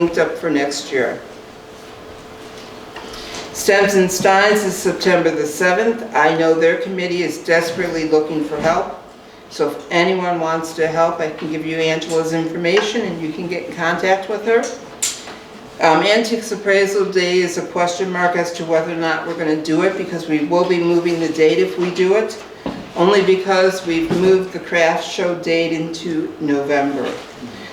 linked up for next year. Stems and Steins is September the 7th. I know their committee is desperately looking for help. So if anyone wants to help, I can give you Angela's information and you can get in contact with her. Antiques Appraisal Day is a question mark as to whether or not we're going to do it, because we will be moving the date if we do it, only because we've moved the craft show date into November.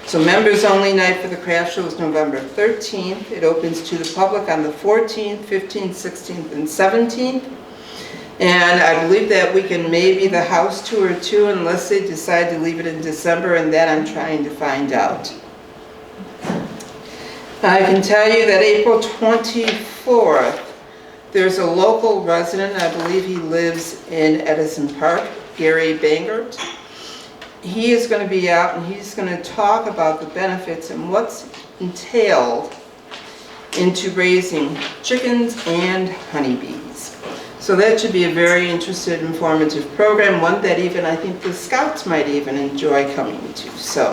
So members only night for the craft show is November 13th. It opens to the public on the 14th, 15th, 16th, and 17th. And I believe that we can maybe the house tour too, unless they decide to leave it in December, and that I'm trying to find out. I can tell you that April 24th, there's a local resident, I believe he lives in Edison Park, Gary Bangert. He is going to be out and he's going to talk about the benefits and what's entailed into raising chickens and honeybees. So that should be a very interesting, informative program, one that even I think the Scouts might even enjoy coming to. So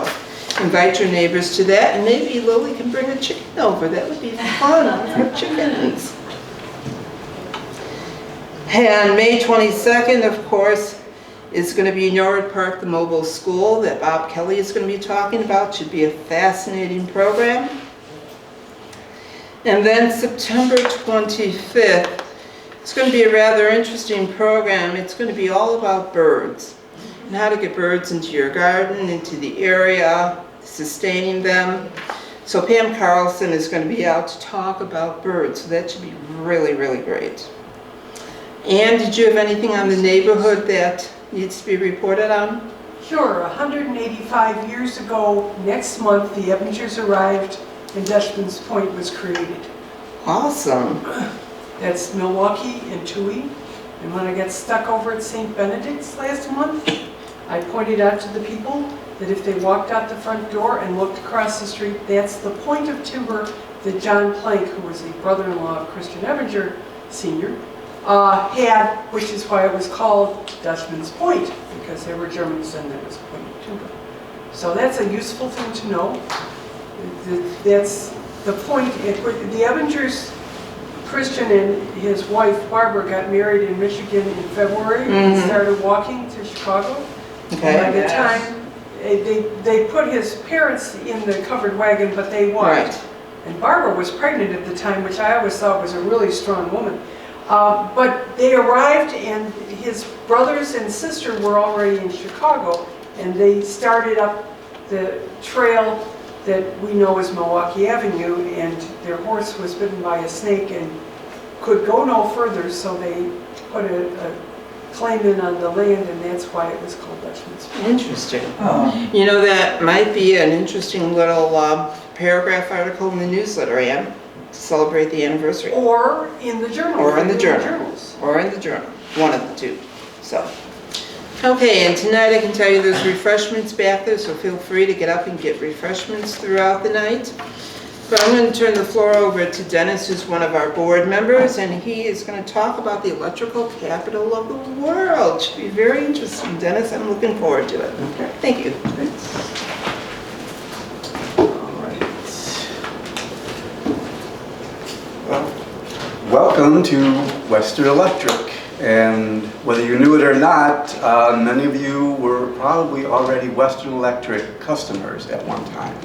invite your neighbors to that, and maybe Lily can bring a chicken over. That would be fun for chickens. And May 22nd, of course, is going to be Norwood Park, the mobile school that Bob Kelly is going to be talking about. Should be a fascinating program. And then September 25th, it's going to be a rather interesting program. It's going to be all about birds and how to get birds into your garden, into the area, sustaining them. So Pam Carlson is going to be out to talk about birds. So that should be really, really great. Ann, did you have anything on the neighborhood that needs to be reported on? Sure. 185 years ago, next month, the Evangers arrived and Dutchman's Point was created. Awesome. That's Milwaukee and Tui. And when I got stuck over at St. Benedict's last month, I pointed out to the people that if they walked out the front door and looked across the street, that's the point of timber that John Plank, who was the brother-in-law of Christian Evanger Sr., had, which is why it was called Dutchman's Point, because they were Germans and there was a point of timber. So that's a useful thing to know. That's the point. The Evangers, Christian and his wife Barbara, got married in Michigan in February and started walking to Chicago. Okay. And by the time they put his parents in the covered wagon, but they walked. Right. And Barbara was pregnant at the time, which I always thought was a really strong woman. But they arrived, and his brothers and sister were already in Chicago, and they started up the trail that we know as Milwaukee Avenue, and their horse was bitten by a snake and could go no further, so they put a claim in on the land, and that's why it was called Dutchman's Point. Interesting. Oh. You know, that might be an interesting little paragraph article in the newsletter, Ann, to celebrate the anniversary. Or in the journal. Or in the journal. Journals. Or in the journal. One of the two. So. Okay, and tonight I can tell you there's refreshments back there, so feel free to get up and get refreshments throughout the night. But I'm going to turn the floor over to Dennis, who's one of our board members, and he is going to talk about the electrical capital of the world. Should be very interesting, Dennis. I'm looking forward to it. Okay. Thank you. All right. Well, welcome to Western Electric. And whether you knew it or not, many of you were probably already Western Electric customers at one time.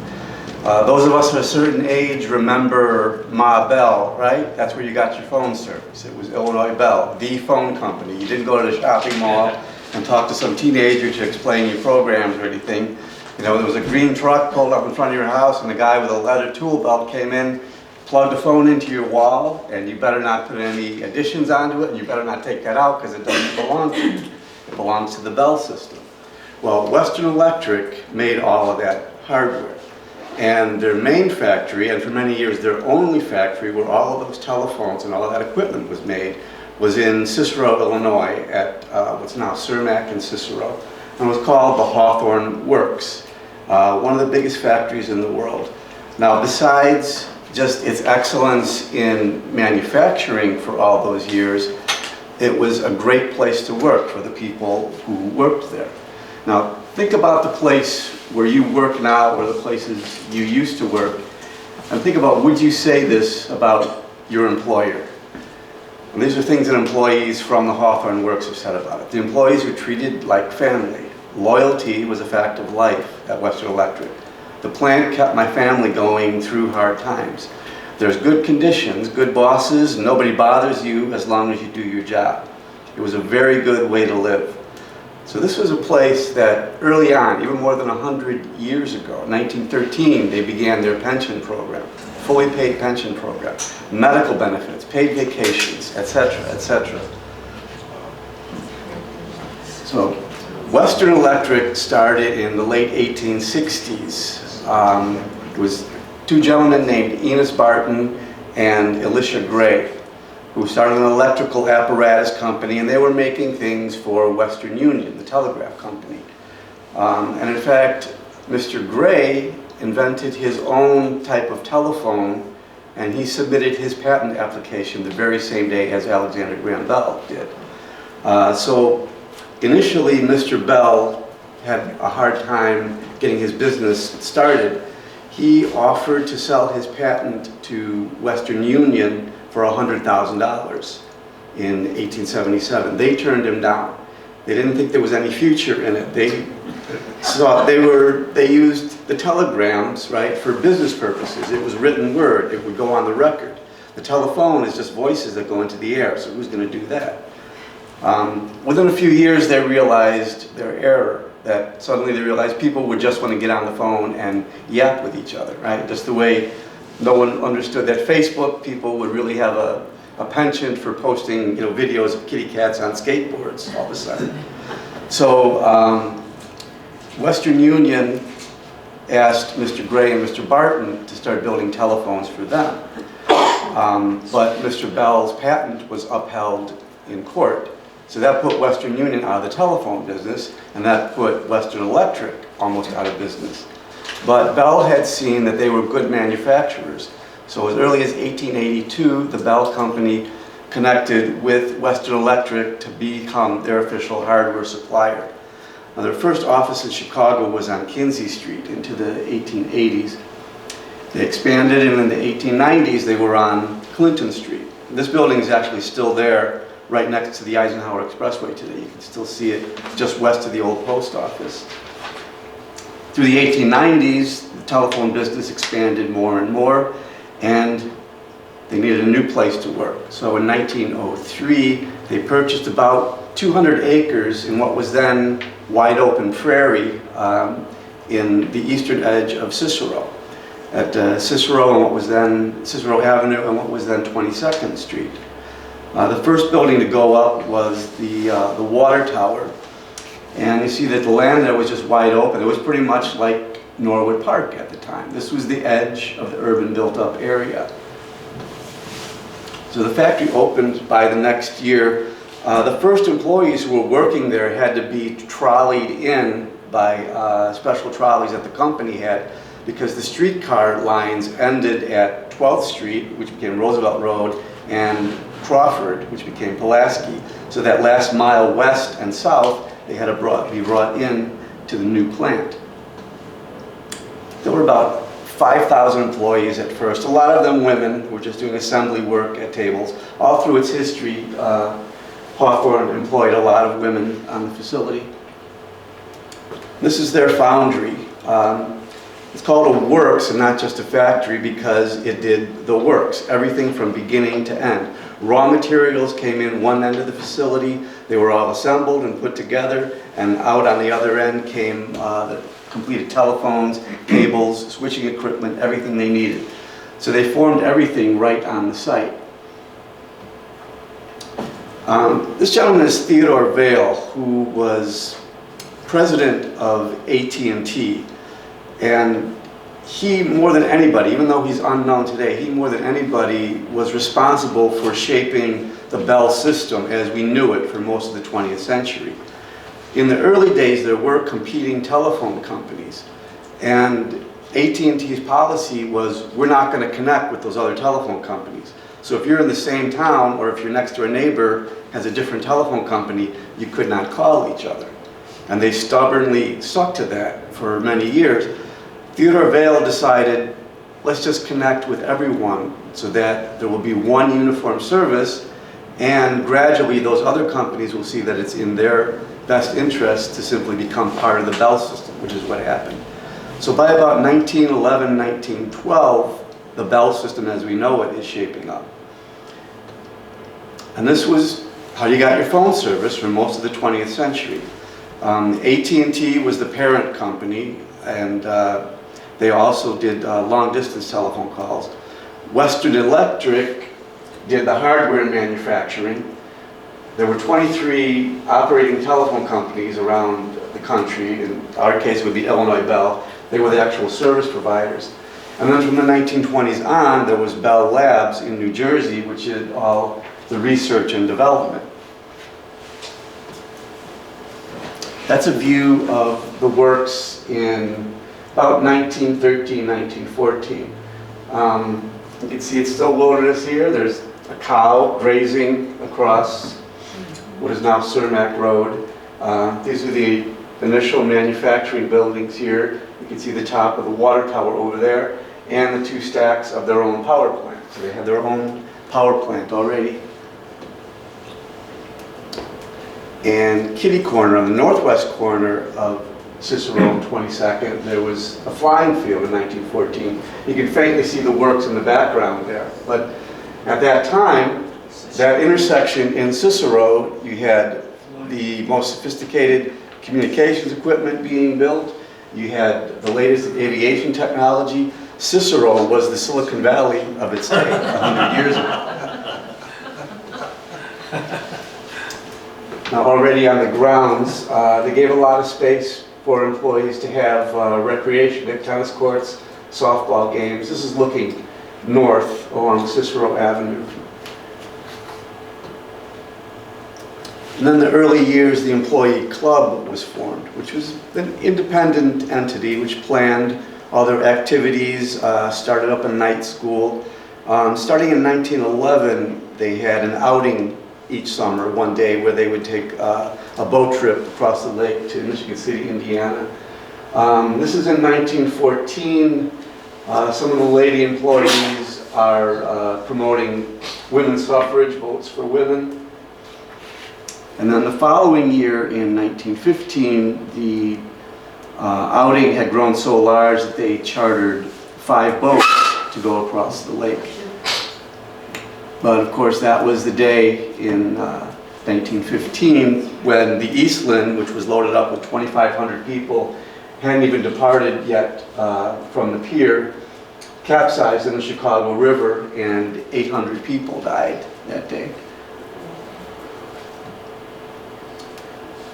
Those of us of a certain age remember Ma Bell, right? That's where you got your phone service. It was Illinois Bell, the phone company. You didn't go to the shopping mall and talk to some teenager to explain your programs or anything. You know, there was a green truck pulled up in front of your house, and a guy with a leather tool belt came in, plugged the phone into your wall, and you better not put any additions onto it, and you better not take that out because it doesn't belong to you. It belongs to the Bell system. Well, Western Electric made all of that hardware. And their main factory, and for many years their only factory where all of those telephones and all of that equipment was made, was in Cicero, Illinois, at what's now Cermak and Cicero. And it was called the Hawthorn Works, one of the biggest factories in the world. Now, besides just its excellence in manufacturing for all those years, it was a great place to work for the people who worked there. Now, think about the place where you work now or the places you used to work. And think about, would you say this about your employer? And these are things that employees from the Hawthorn Works have said about it. The employees were treated like family. Loyalty was a fact of life at Western Electric. The plant kept my family going through hard times. There's good conditions, good bosses, nobody bothers you as long as you do your job. It was a very good way to live. So this was a place that early on, even more than 100 years ago, 1913, they began their pension program, fully paid pension program, medical benefits, paid vacations, etc., etc. So Western Electric started in the late 1860s. It was two gentlemen named Enos Barton and Elisha Gray, who started an electrical apparatus company, and they were making things for Western Union, the telegraph company. And in fact, Mr. Gray invented his own type of telephone, and he submitted his patent application the very same day as Alexander Graham Bell did. So initially, Mr. Bell had a hard time getting his business started. He offered to sell his patent to Western Union for $100,000 in 1877. They turned him down. They didn't think there was any future in it. They used the telegrams, right, for business purposes. It was written word. It would go on the record. The telephone is just voices that go into the air, so who's going to do that? Within a few years, they realized their error, that suddenly they realized people would just want to get on the phone and yap with each other, right? Just the way no one understood that Facebook people would really have a penchant for posting, videos of kitty cats on skateboards all of a sudden. So Western Union asked Mr. Gray and Mr. Barton to start building telephones for them. But Mr. Bell's patent was upheld in court. So that put Western Union out of the telephone business, and that put Western Electric almost out of business. But Bell had seen that they were good manufacturers. So as early as 1882, the Bell Company connected with Western Electric to become their official hardware supplier. Now, their first office in Chicago was on Kinsey Street into the 1880s. They expanded, and in the 1890s, they were on Clinton Street. This building is actually still there, right next to the Eisenhower Expressway today. You can still see it just west of the old post office. Through the 1890s, the telephone business expanded more and more, and they needed a new place to work. So in 1903, they purchased about 200 acres in what was then wide open prairie in the eastern edge of Cicero, at Cicero and what was then Cicero Avenue and what was then 22nd Street. The first building to go up was the water tower. And you see that the land there was just wide open. It was pretty much like Norwood Park at the time. This was the edge of the urban built-up area. So the factory opened by the next year. The first employees who were working there had to be trolleyed in by special trolleys that the company had, because the streetcar lines ended at 12th Street, which became Roosevelt Road, and Crawford, which became Pulaski. So that last mile west and south, they had to be brought in to the new plant. There were about 5,000 employees at first, a lot of them women who were just doing assembly work at tables. All through its history, Hawthorn employed a lot of women on the facility. This is their foundry. It's called a works and not just a factory because it did the works, everything from beginning to end. Raw materials came in one end of the facility, they were all assembled and put together, and out on the other end came the completed telephones, cables, switching equipment, everything they needed. So they formed everything right on the site. This gentleman is Theodore Vail, who was president of AT&T. And he, more than anybody, even though he's unknown today, he more than anybody was responsible for shaping the Bell system as we knew it for most of the 20th century. In the early days, there were competing telephone companies. And AT&T's policy was, we're not going to connect with those other telephone companies. So if you're in the same town, or if you're next to a neighbor has a different telephone company, you could not call each other. And they stubbornly stuck to that for many years. Theodore Vail decided let's just connect with everyone so that there will be one uniform service, and gradually those other companies will see that it's in their best interest to simply become part of the Bell system, which is what happened. So by about 1911, 1912, the Bell system as we know it is shaping up. And this was how you got your phone service for most of the 20th century. AT&T was the parent company, and they also did long-distance telephone calls. Western Electric did the hardware manufacturing. There were 23 operating telephone companies around the country. In our case, it would be Illinois Bell. They were the actual service providers. And then from the 1920s on, there was Bell Labs in New Jersey, which did all the research and development. That's a view of the works in about 1913, 1914. You can see it's still wilderness here. There's a cow grazing across what is now Cermak Road. These are the initial manufacturing buildings here. You can see the top of the water tower over there and the two stacks of their own power plant. So they had their own power plant already. And kitty corner, on the northwest corner of Cicero and 22nd, there was a flying field in 1914. You can faintly see the works in the background there. But at that time, that intersection in Cicero, you had the most sophisticated communications equipment being built. You had the latest aviation technology. Cicero was the Silicon Valley of its day 100 years ago. Now, already on the grounds, they gave a lot of space for employees to have recreation at tennis courts, softball games. This is looking north along Cicero Avenue. And then in the early years, the employee club was formed, which was an independent entity which planned all their activities, started up a night school. Starting in 1911, they had an outing each summer, one day, where they would take a boat trip across the lake to Michigan City, Indiana. This is in 1914. Some of the lady employees are promoting women's suffrage, votes for women. And then the following year, in 1915, the outing had grown so large that they chartered 5 boats to go across the lake. But of course, that was the day in 1915 when the Eastland, which was loaded up with 2,500 people, hadn't even departed yet from the pier, capsized in the Chicago River, and 800 people died that day.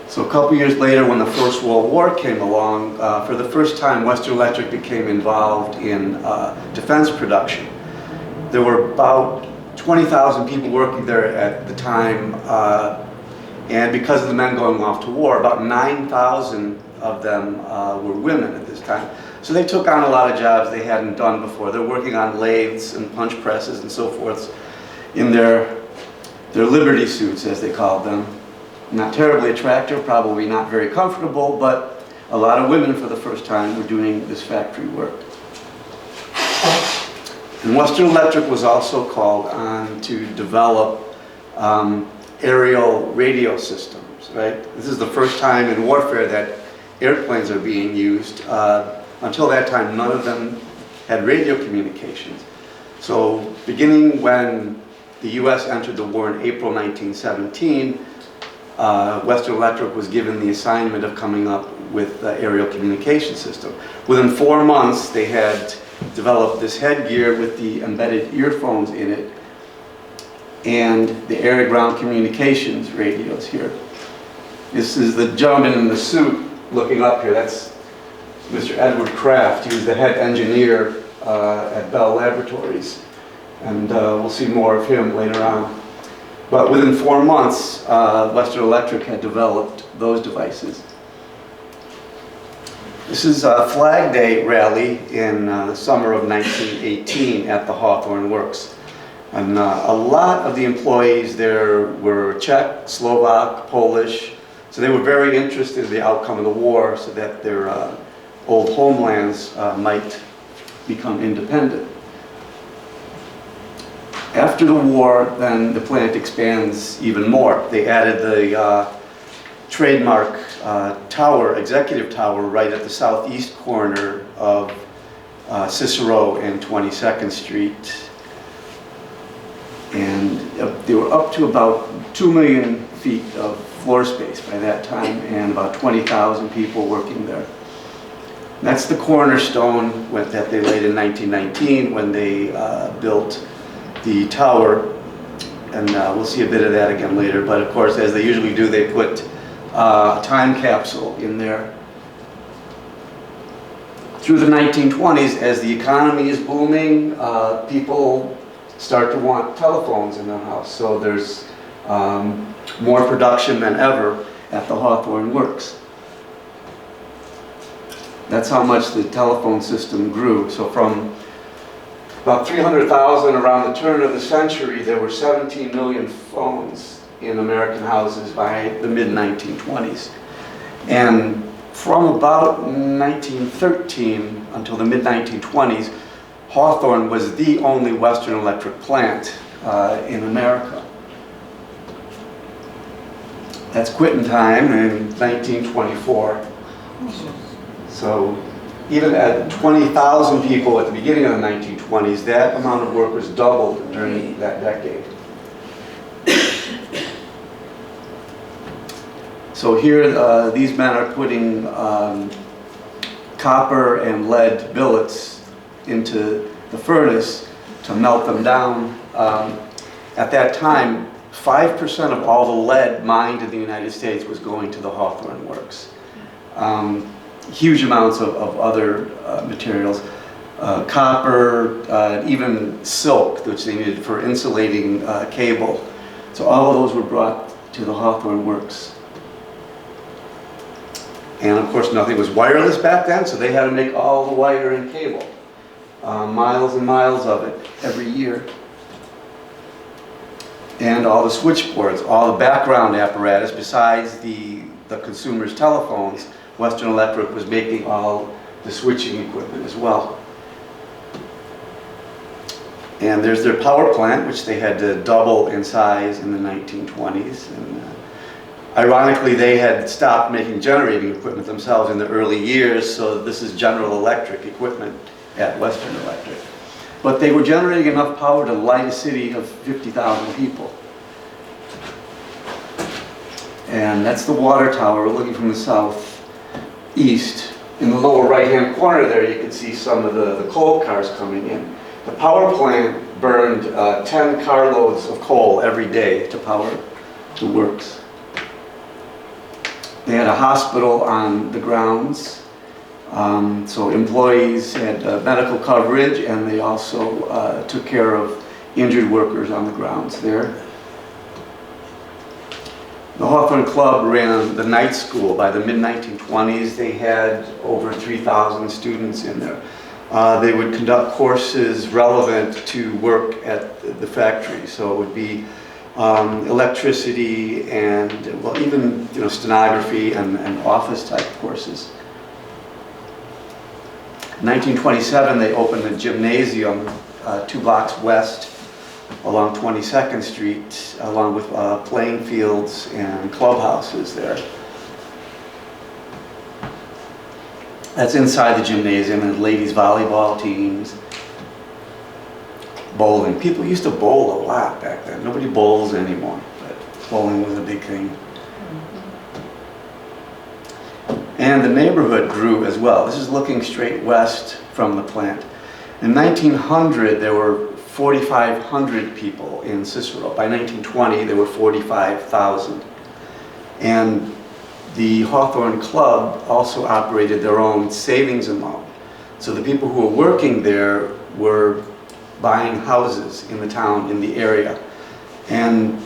So a couple years later, when the First World War came along, for the first time, Western Electric became involved in defense production. There were about 20,000 people working there at the time, and because of the men going off to war, about 9,000 of them were women at this time. So they took on a lot of jobs they hadn't done before. They're working on lathes and punch presses and so forth in their Liberty suits, as they called them. Not terribly attractive, probably not very comfortable, but a lot of women for the first time were doing this factory work. And Western Electric was also called on to develop aerial radio systems, right? This is the first time in warfare that airplanes are being used. Until that time, none of them had radio communications. So beginning when the US entered the war in April 1917, Western Electric was given the assignment of coming up with the aerial communication system. Within 4 months, they had developed this headgear with the embedded earphones in it and the air-to-ground communications radios here. This is the gentleman in the suit looking up here. That's Mr. Edward Kraft. He was the head engineer at Bell Laboratories, and we'll see more of him later on. But within 4 months, Western Electric had developed those devices. This is a Flag Day rally in the summer of 1918 at the Hawthorn Works. And a lot of the employees there were Czech, Slovak, Polish, so they were very interested in the outcome of the war so that their old homelands might become independent. After the war, then the plant expands even more. They added the trademark tower, executive tower, right at the southeast corner of Cicero and 22nd Street. And they were up to about 2 million feet of floor space by that time, and about 20,000 people working there. That's the cornerstone that they laid in 1919 when they built the tower, and we'll see a bit of that again later. But of course, as they usually do, they put a time capsule in there. Through the 1920s, as the economy is booming, people start to want telephones in their house. So there's more production than ever at the Hawthorn Works. That's how much the telephone system grew. So from about 300,000 around the turn of the century, there were 17 million phones in American houses by the mid-1920s. And from about 1913 until the mid-1920s, Hawthorn was the only Western Electric plant in America. That's quitting time in 1924. So even at 20,000 people at the beginning of the 1920s, that amount of workers doubled during that decade. So here, these men are putting copper and lead billets into the furnace to melt them down. At that time, 5% of all the lead mined in the United States was going to the Hawthorn Works. Huge amounts of other materials, copper, even silk, which they needed for insulating cable. So all of those were brought to the Hawthorn Works. And of course, nothing was wireless back then, so they had to make all the wire and cable. Miles and miles of it every year. And all the switchboards, all the background apparatus, besides the consumers' telephones, Western Electric was making all the switching equipment as well. And there's their power plant, which they had to double in size in the 1920s. And ironically, they had stopped making generating equipment themselves in the early years, so this is General Electric equipment at Western Electric. But they were generating enough power to light a city of 50,000 people. And that's the water tower looking from the southeast. In the lower right-hand corner there, you can see some of the coal cars coming in. The power plant burned 10 carloads of coal every day to power the works. They had a hospital on the grounds, so employees had medical coverage, and they also took care of injured workers on the grounds there. The Hawthorn Club ran the night school. By the mid-1920s, they had over 3,000 students in there. They would conduct courses relevant to work at the factory, so it would be electricity and, well, even stenography and office type courses. In 1927, they opened a gymnasium 2 blocks west along 22nd Street, along with playing fields and clubhouses there. That's inside the gymnasium, and ladies volleyball teams, bowling. People used to bowl a lot back then. Nobody bowls anymore, but bowling was a big thing. And the neighborhood grew as well. This is looking straight west from the plant. In 1900, there were 4,500 people in Cicero. By 1920, there were 45,000. And the Hawthorn Club also operated their own savings and loan. So the people who were working there were buying houses in the town, in the area. And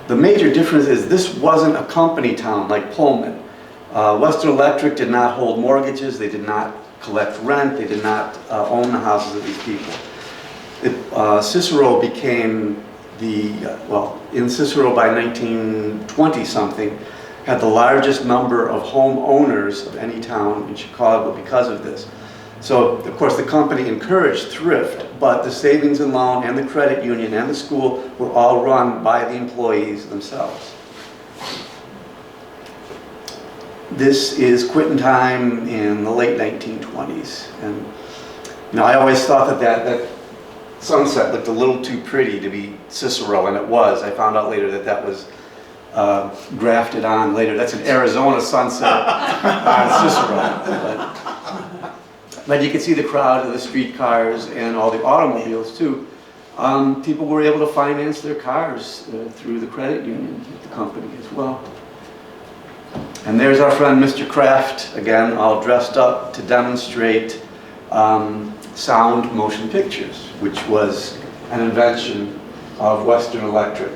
the major difference is this wasn't a company town like Pullman. Western Electric did not hold mortgages, they did not collect rent, they did not own the houses of these people. Cicero became in Cicero by 1920 something, had the largest number of homeowners of any town in Chicago because of this. So, of course, the company encouraged thrift, but the savings and loan and the credit union and the school were all run by the employees themselves. This is quitting time in the late 1920s. And you know, I always thought that sunset looked a little too pretty to be Cicero, and it was. I found out later that was grafted on later. That's an Arizona sunset on Cicero. But you can see the crowd of the streetcars and all the automobiles too. People were able to finance their cars through the credit union at the company as well. And there's our friend Mr. Kraft, again, all dressed up to demonstrate sound motion pictures, which was an invention of Western Electric.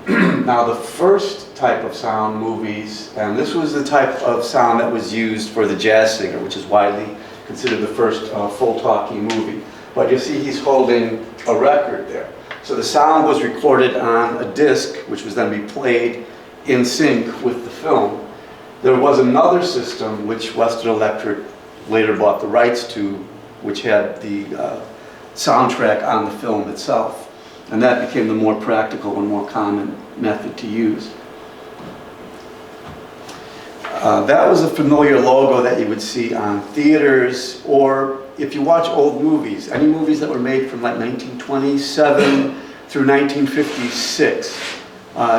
Now, the first type of sound movies, and this was the type of sound that was used for the Jazz Singer, which is widely considered the first full talkie movie. But you see he's holding a record there. So the sound was recorded on a disc, which was then be played in sync with the film. There was another system which Western Electric later bought the rights to, which had the soundtrack on the film itself. And that became the more practical and more common method to use. That was a familiar logo that you would see on theaters, or if you watch old movies, any movies that were made from like 1927 through 1956.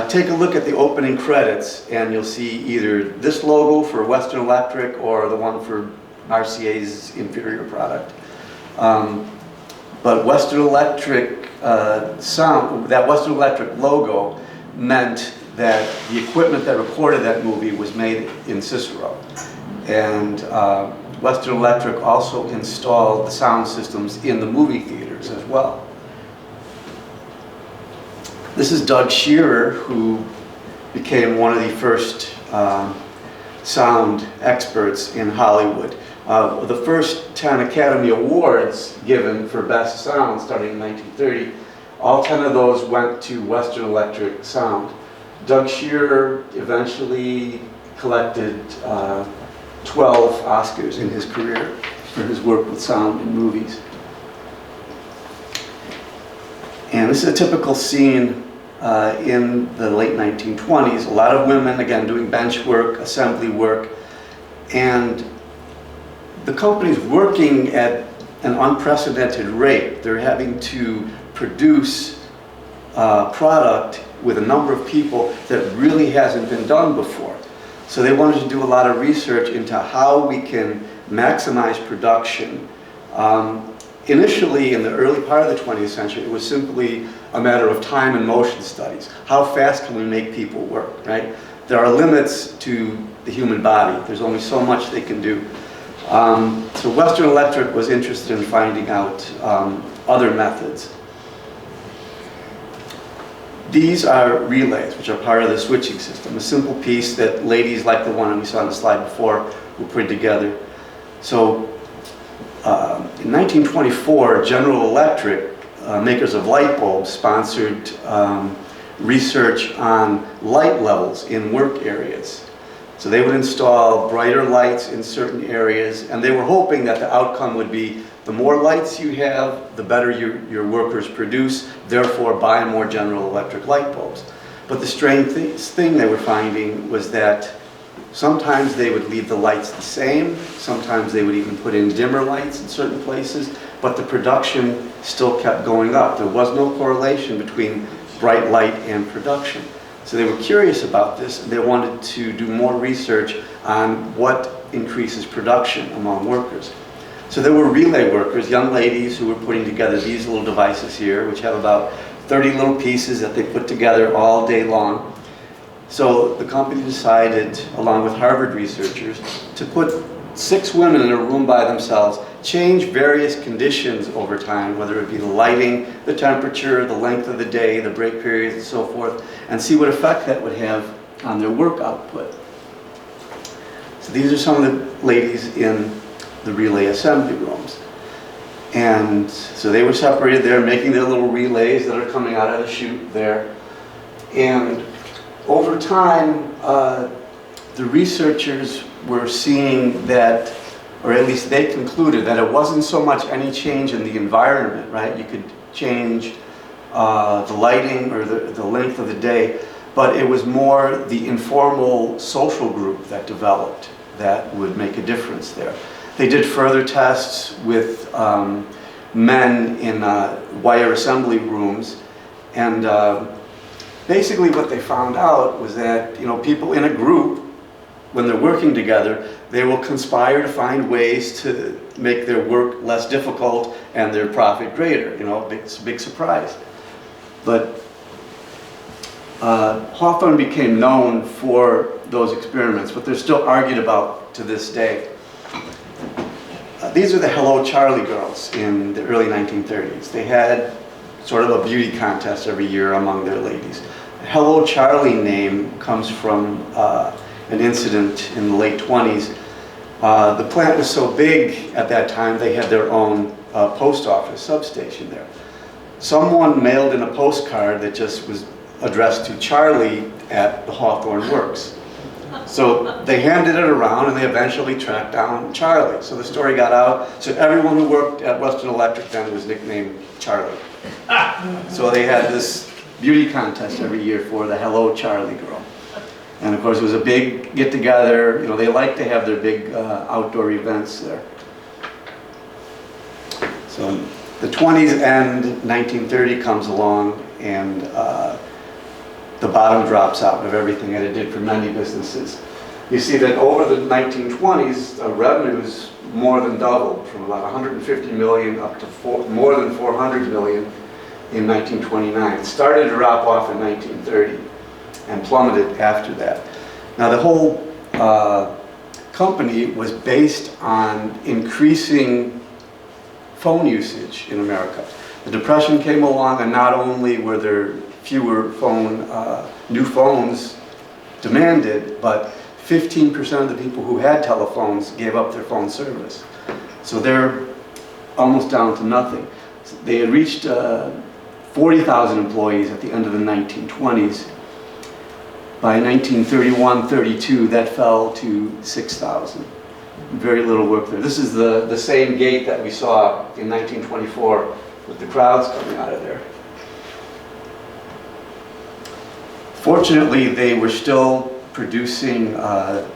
Take a look at the opening credits and you'll see either this logo for Western Electric or the one for RCA's inferior product. But Western Electric that Western Electric logo meant that the equipment that recorded that movie was made in Cicero. And Western Electric also installed the sound systems in the movie theaters as well. This is Doug Shearer, who became one of the first sound experts in Hollywood. The first 10 Academy Awards given for Best Sound starting in 1930, all 10 of those went to Western Electric Sound. Doug Shearer eventually collected 12 Oscars in his career for his work with sound in movies. And this is a typical scene in the late 1920s. A lot of women, again, doing bench work, assembly work, and the company's working at an unprecedented rate. They're having to produce product with a number of people that really hasn't been done before. So they wanted to do a lot of research into how we can maximize production. Initially, in the early part of the 20th century, it was simply a matter of time and motion studies. How fast can we make people work, right? There are limits to the human body. There's only so much they can do. So Western Electric was interested in finding out other methods. These are relays, which are part of the switching system, a simple piece that ladies like the one we saw on the slide before were put together. So in 1924, General Electric, makers of light bulbs, sponsored research on light levels in work areas. So they would install brighter lights in certain areas, and they were hoping that the outcome would be the more lights you have, the better your workers produce, therefore buy more General Electric light bulbs. But the strange thing they were finding was that sometimes they would leave the lights the same, sometimes they would even put in dimmer lights in certain places, but the production still kept going up. There was no correlation between bright light and production. So they were curious about this, and they wanted to do more research on what increases production among workers. So there were relay workers, young ladies who were putting together these little devices here, which have about 30 little pieces that they put together all day long. So the company decided, along with Harvard researchers, to put 6 women in a room by themselves, change various conditions over time, whether it be the lighting, the temperature, the length of the day, the break periods, and so forth, and see what effect that would have on their work output. So these are some of the ladies in the relay assembly rooms. And so they were separated there, making their little relays that are coming out of the chute there. And over time, the researchers were seeing that or at least they concluded that it wasn't so much any change in the environment, right? You could change the lighting or the length of the day, but it was more the informal social group that developed that would make a difference there. They did further tests with men in wire assembly rooms, and basically what they found out was that, you know, people in a group, when they're working together, they will conspire to find ways to make their work less difficult and their profit greater. You know, it's a big surprise. But Hawthorn became known for those experiments, but they're still argued about to this day. These are the Hello Charlie girls in the early 1930s. They had sort of a beauty contest every year among their ladies. The Hello Charlie name comes from an incident in the late 20s. The plant was so big at that time, they had their own post office substation there. Someone mailed in a postcard that just was addressed to Charlie at the Hawthorn Works. So they handed it around and they eventually tracked down Charlie. So the story got out. So everyone who worked at Western Electric then was nicknamed Charlie. So they had this beauty contest every year for the Hello Charlie girl. And of course it was a big get together. You know, they like to have their big outdoor events there. So the 20s end, 1930 comes along, and the bottom drops out of everything that it did for many businesses. You see that over the 1920s, revenues more than doubled, from about 150 million up to more than 400 million in 1929. It started to drop off in 1930 and plummeted after that. Now the whole company was based on increasing phone usage in America. The Depression came along, and not only were there fewer new phones demanded, but 15% of the people who had telephones gave up their phone service. So they're almost down to nothing. So they had reached 40,000 employees at the end of the 1920s. By 1931-32, that fell to 6,000. Very little work there. This is the same gate that we saw in 1924 with the crowds coming out of there. Fortunately, they were still producing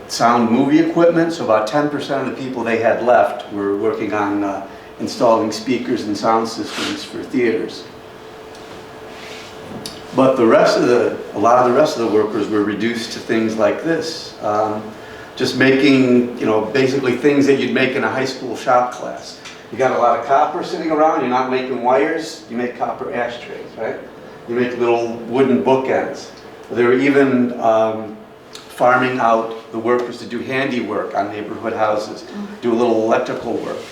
sound movie equipment, so about 10% of the people they had left were working on installing speakers and sound systems for theaters. But a lot of the rest of the workers were reduced to things like this. Just making, you know, basically things that you'd make in a high school shop class. You got a lot of copper sitting around, you're not making wires, you make copper ashtrays, right? You make little wooden bookends. They were even farming out the workers to do handiwork on neighborhood houses, do a little electrical work.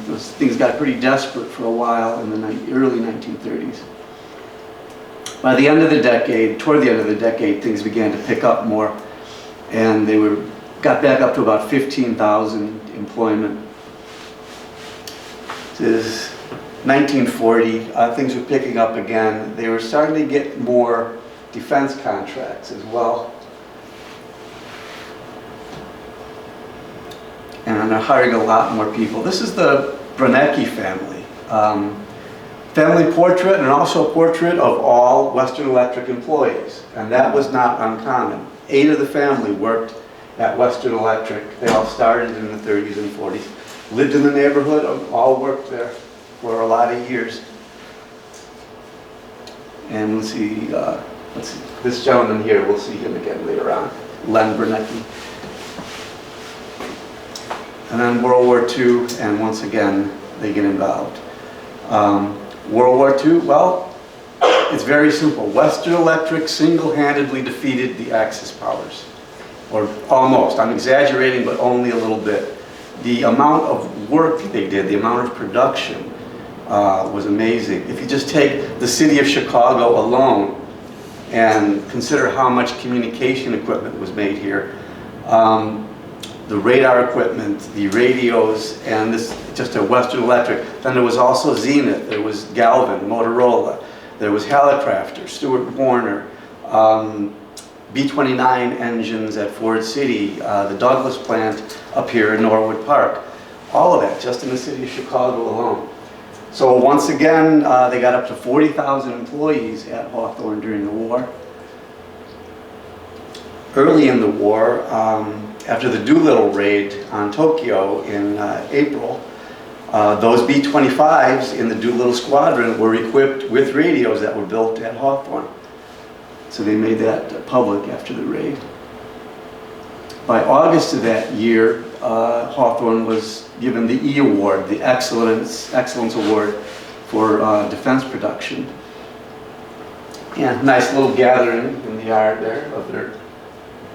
Those things got pretty desperate for a while in the early 1930s. By the end of the decade, toward the end of the decade, things began to pick up more, and they got back up to about 15,000 employment. This is 1940, things were picking up again. They were starting to get more defense contracts as well. And they're hiring a lot more people. This is the Brunecki family. Family portrait, and also a portrait of all Western Electric employees. And that was not uncommon. 8 of the family worked at Western Electric. They all started in the 30s and 40s. Lived in the neighborhood, all worked there for a lot of years. And let's see, this gentleman here, we'll see him again later on, Len Brunecki. And then World War II, and once again, they get involved. World War II, well, it's very simple. Western Electric single-handedly defeated the Axis powers, or almost. I'm exaggerating, but only a little bit. The amount of work they did, the amount of production was amazing. If you just take the city of Chicago alone and consider how much communication equipment was made here, the radar equipment, the radios, and this just a Western Electric. Then there was also Zenith, there was Galvin, Motorola, there was Hallicrafter, Stuart Warner, B-29 engines at Ford City, the Douglas plant up here in Norwood Park. All of that just in the city of Chicago alone. So once again, they got up to 40,000 employees at Hawthorn during the war. Early in the war, after the Doolittle raid on Tokyo in April, those B-25s in the Doolittle Squadron were equipped with radios that were built at Hawthorn. So they made that public after the raid. By August of that year, Hawthorn was given the E Award, the Excellence Award for defense production. And nice little gathering in the yard there of their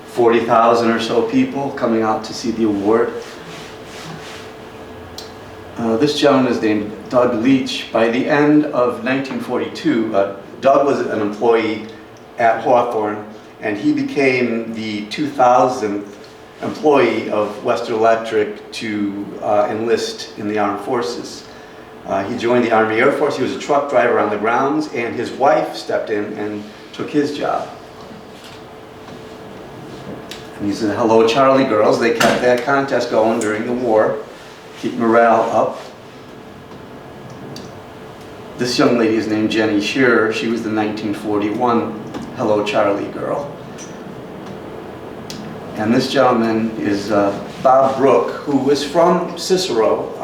40,000 or so people coming out to see the award. This gentleman is named Doug Leach. By the end of 1942, Doug was an employee at Hawthorn, and he became the 2000th employee of Western Electric to enlist in the armed forces. He joined the Army Air Force. He was a truck driver on the grounds, and his wife stepped in and took his job. And these are the Hello Charlie girls. They kept that contest going during the war, keep morale up. This young lady is named Jenny Shearer. She was the 1941 Hello Charlie girl. And this gentleman is Bob Brooke, who was from Cicero.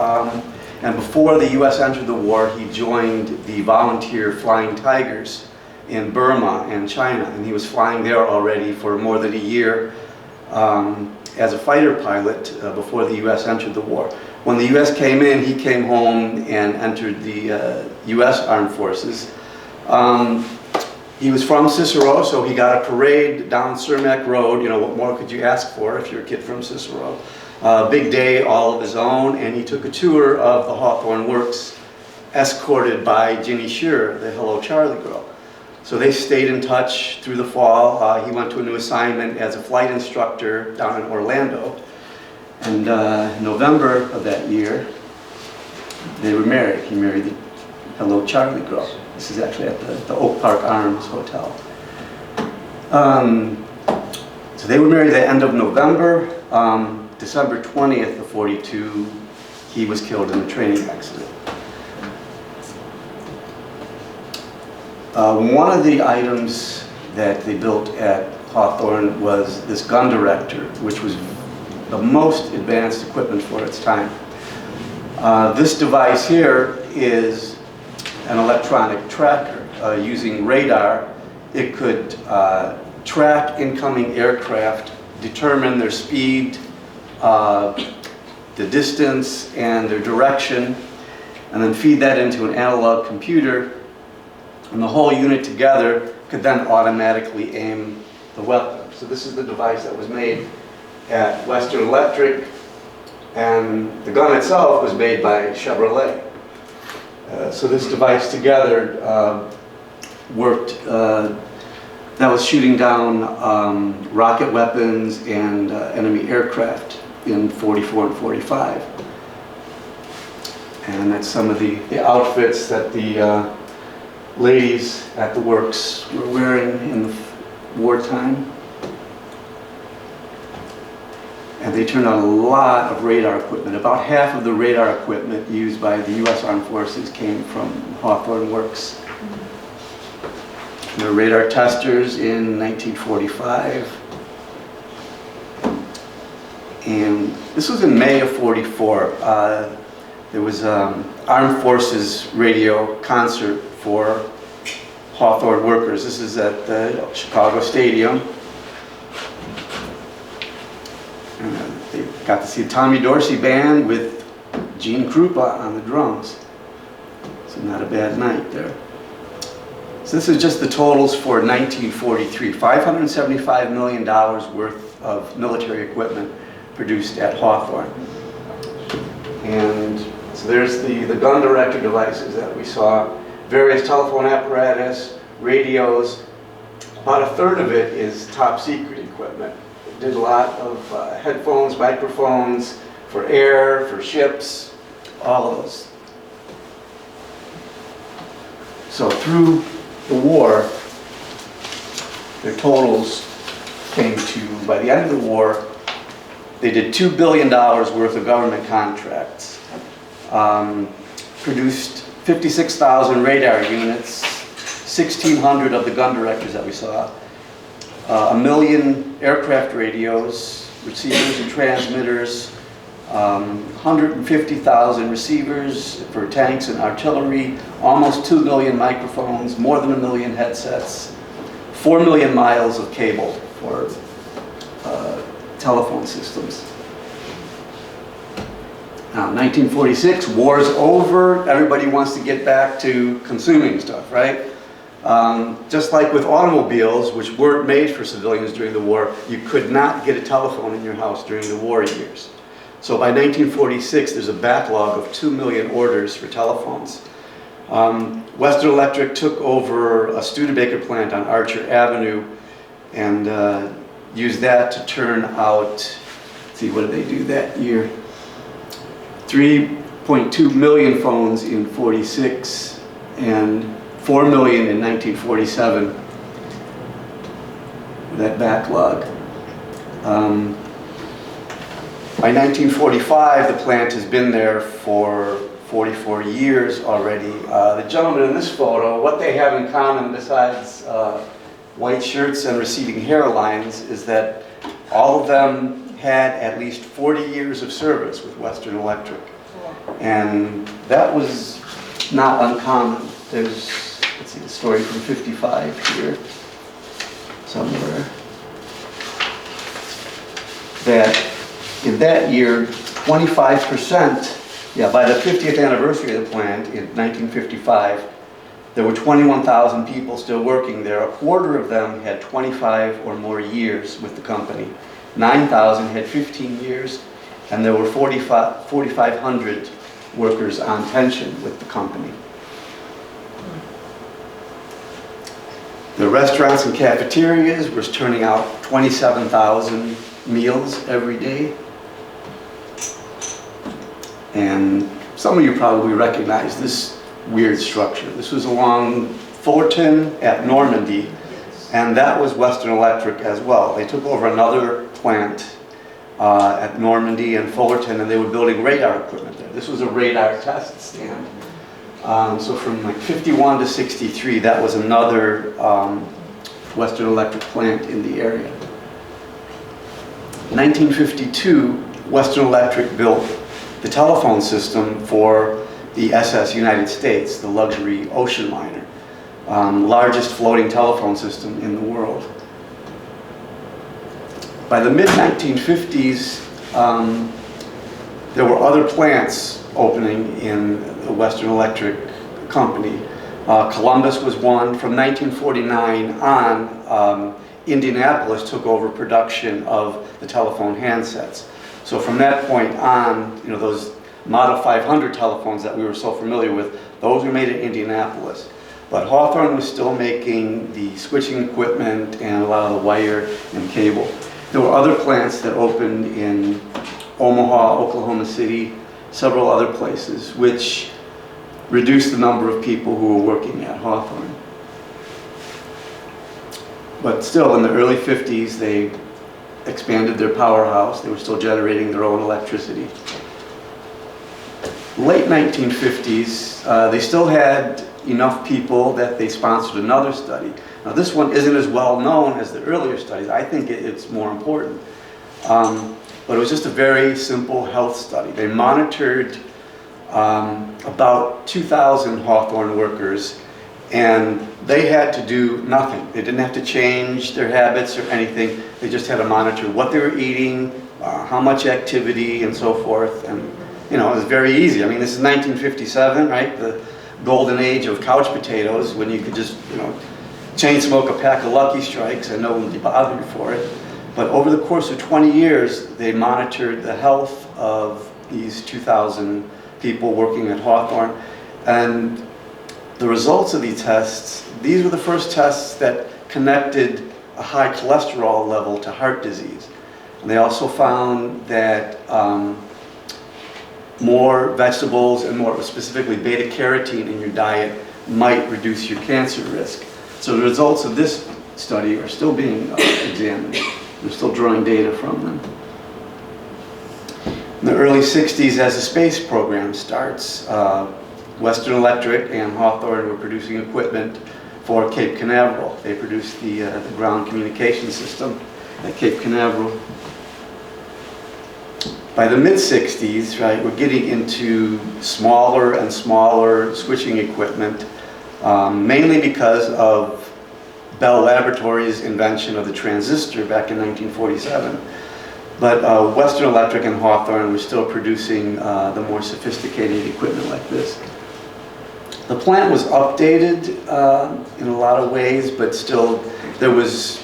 And before the U.S. entered the war, he joined the volunteer Flying Tigers in Burma and China. And he was flying there already for more than a year as a fighter pilot before the U.S. entered the war. When the U.S. came in, he came home and entered the U.S. Armed Forces. He was from Cicero, so he got a parade down Cermak Road. You know, what more could you ask for if you're a kid from Cicero? Big day, all of his own, and he took a tour of the Hawthorn Works, escorted by Ginny Shearer, the Hello Charlie girl. So they stayed in touch through the fall. He went to a new assignment as a flight instructor down in Orlando. And in November of that year, they were married. He married the Hello Charlie girl. This is actually at the Oak Park Arms Hotel. So they were married at the end of November. December 20th of 42, he was killed in a training accident. One of the items that they built at Hawthorn was this gun director, which was the most advanced equipment for its time. This device here is an electronic tracker. Using radar, it could track incoming aircraft, determine their speed, the distance, and their direction, and then feed that into an analog computer, and the whole unit together could then automatically aim the weapon. So this is the device that was made at Western Electric, and the gun itself was made by Chevrolet. So this device together worked, that was shooting down rocket weapons and enemy aircraft in 44 and 45. And that's some of the outfits that the ladies at the works were wearing in the wartime. And they turned out a lot of radar equipment. About half of the radar equipment used by the U.S. Armed Forces came from Hawthorn Works. There were radar testers in 1945. And this was in May of 44. There was an Armed Forces radio concert for Hawthorn workers. This is at the Chicago Stadium. And they got to see Tommy Dorsey Band with Gene Krupa on the drums. So not a bad night there. So this is just the totals for 1943. $575 million worth of military equipment produced at Hawthorn. And so there's the gun director devices that we saw, various telephone apparatus, radios. About a third of it is top secret equipment. It did a lot of headphones, microphones for air, for ships, all of those. So through the war, their totals came to, by the end of the war, they did $2 billion worth of government contracts, produced 56,000 radar units, 1,600 of the gun directors that we saw, 1 million aircraft radios, receivers and transmitters, 150,000 receivers for tanks and artillery, almost 2 million microphones, more than 1 million headsets, 4 million miles of cable for telephone systems. Now, 1946, war's over. Everybody wants to get back to consuming stuff, right? Just like with automobiles, which weren't made for civilians during the war, you could not get a telephone in your house during the war years. So by 1946, there's a backlog of 2 million orders for telephones. Western Electric took over a Studebaker plant on Archer Avenue and used that to turn out, let's see, what did they do that year? 3.2 million phones in 46 and 4 million in 1947, that backlog. By 1945, the plant has been there for 44 years already. The gentlemen in this photo, what they have in common besides white shirts and receding hairlines is that all of them had at least 40 years of service with Western Electric. And that was not uncommon. There's, let's see, the story from 55 here somewhere. That in that year, 25%, by the 50th anniversary of the plant in 1955, there were 21,000 people still working there. A quarter of them had 25 or more years with the company. 9,000 had 15 years, and there were 4,500 workers on pension with the company. The restaurants and cafeterias were turning out 27,000 meals every day. And some of you probably recognize this weird structure. This was along Fullerton at Normandy, and that was Western Electric as well. They took over another plant at Normandy and Fullerton, and they were building radar equipment there. This was a radar test stand. So from like 51 to 63, that was another Western Electric plant in the area. In 1952, Western Electric built the telephone system for the SS United States, the luxury ocean liner, largest floating telephone system in the world. By the mid-1950s, there were other plants opening in the Western Electric company. Columbus was one. From 1949 on, Indianapolis took over production of the telephone handsets. So from that point on, those Model 500 telephones that we were so familiar with, those were made in Indianapolis. But Hawthorn was still making the switching equipment and a lot of the wire and cable. There were other plants that opened in Omaha, Oklahoma City, several other places, which reduced the number of people who were working at Hawthorn. But still, in the early 50s, they expanded their powerhouse. They were still generating their own electricity. Late 1950s, they still had enough people that they sponsored another study. Now, this one isn't as well known as the earlier studies. I think it's more important. But it was just a very simple health study. They monitored about 2,000 Hawthorn workers, and they had to do nothing. They didn't have to change their habits or anything. They just had to monitor what they were eating, how much activity, and so forth. And it was very easy. I mean, this is 1957, right? The golden age of couch potatoes, when you could just, chain smoke a pack of Lucky Strikes and no one would bother you for it. But over the course of 20 years, they monitored the health of these 2,000 people working at Hawthorn. And the results of these tests, these were the first tests that connected a high cholesterol level to heart disease. And they also found that more vegetables and more specifically beta carotene in your diet might reduce your cancer risk. So the results of this study are still being examined. They're still drawing data from them. In the early 60s, as the space program starts, Western Electric and Hawthorn were producing equipment for Cape Canaveral. They produced the ground communication system at Cape Canaveral. By the mid-60s, right, we're getting into smaller and smaller switching equipment, mainly because of Bell Laboratories' invention of the transistor back in 1947. But Western Electric and Hawthorn were still producing the more sophisticated equipment like this. The plant was updated in a lot of ways, but still there was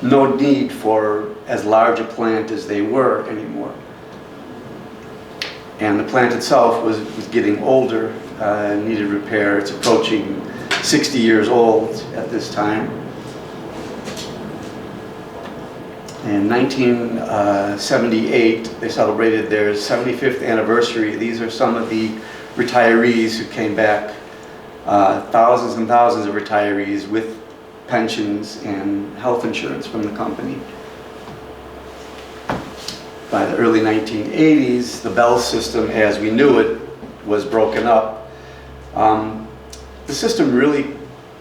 no need for as large a plant as they were anymore. And the plant itself was getting older, needed repair. It's approaching 60 years old at this time. In 1978, they celebrated their 75th anniversary. These are some of the retirees who came back, thousands and thousands of retirees with pensions and health insurance from the company. By the early 1980s, the Bell system as we knew it was broken up. The system really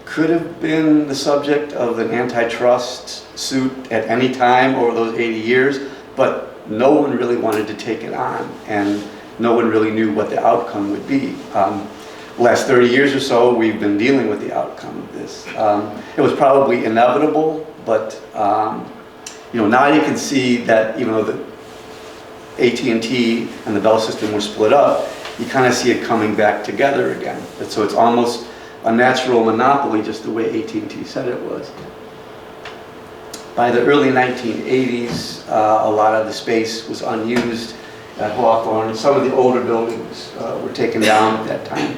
could have been the subject of an antitrust suit at any time over those 80 years, but no one really wanted to take it on, and no one really knew what the outcome would be. The last 30 years or so, we've been dealing with the outcome of this. It was probably inevitable, but now you can see that even though the AT&T and the Bell system were split up, you kind of see it coming back together again. And so it's almost a natural monopoly, just the way AT&T said it was. By the early 1980s, a lot of the space was unused at Hawthorn. Some of the older buildings were taken down at that time.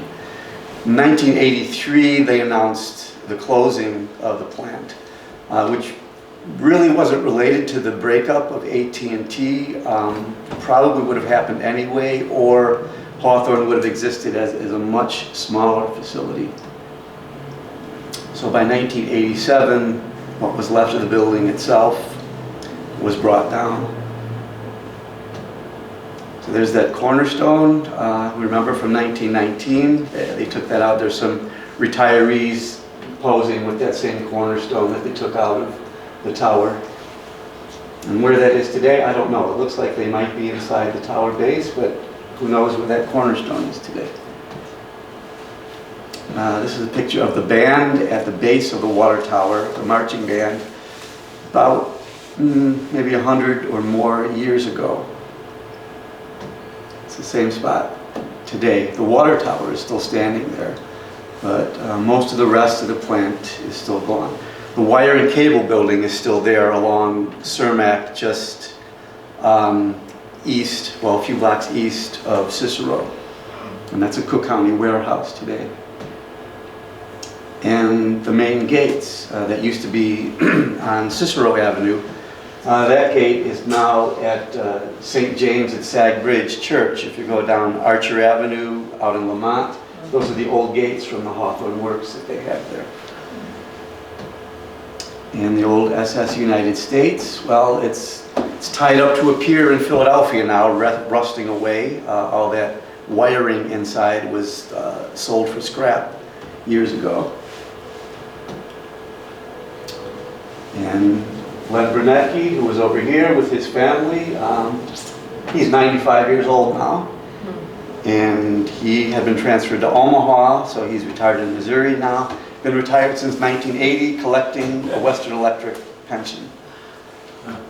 In 1983, they announced the closing of the plant, which really wasn't related to the breakup of AT&T. Probably would have happened anyway, or Hawthorn would have existed as a much smaller facility. So by 1987, what was left of the building itself was brought down. So there's that cornerstone. Remember from 1919, they took that out. There's some retirees posing with that same cornerstone that they took out of the tower. And where that is today, I don't know. It looks like they might be inside the tower base, but who knows where that cornerstone is today. This is a picture of the band at the base of the water tower, the marching band, about maybe 100 or more years ago. It's the same spot today. The water tower is still standing there, but most of the rest of the plant is still gone. The wire and cable building is still there along Cermak, just east, well, a few blocks east of Cicero. And that's a Cook County warehouse today. And the main gates that used to be on Cicero Avenue, that gate is now at St. James at Sag Bridge Church. If you go down Archer Avenue out in Lamont, those are the old gates from the Hawthorn Works that they have there. And the old SS United States, well, it's tied up to a pier in Philadelphia now, rusting away. All that wiring inside was sold for scrap years ago. And Len Brunecki, who was over here with his family, he's 95 years old now. And he had been transferred to Omaha, so he's retired in Missouri now. Been retired since 1980, collecting a Western Electric pension.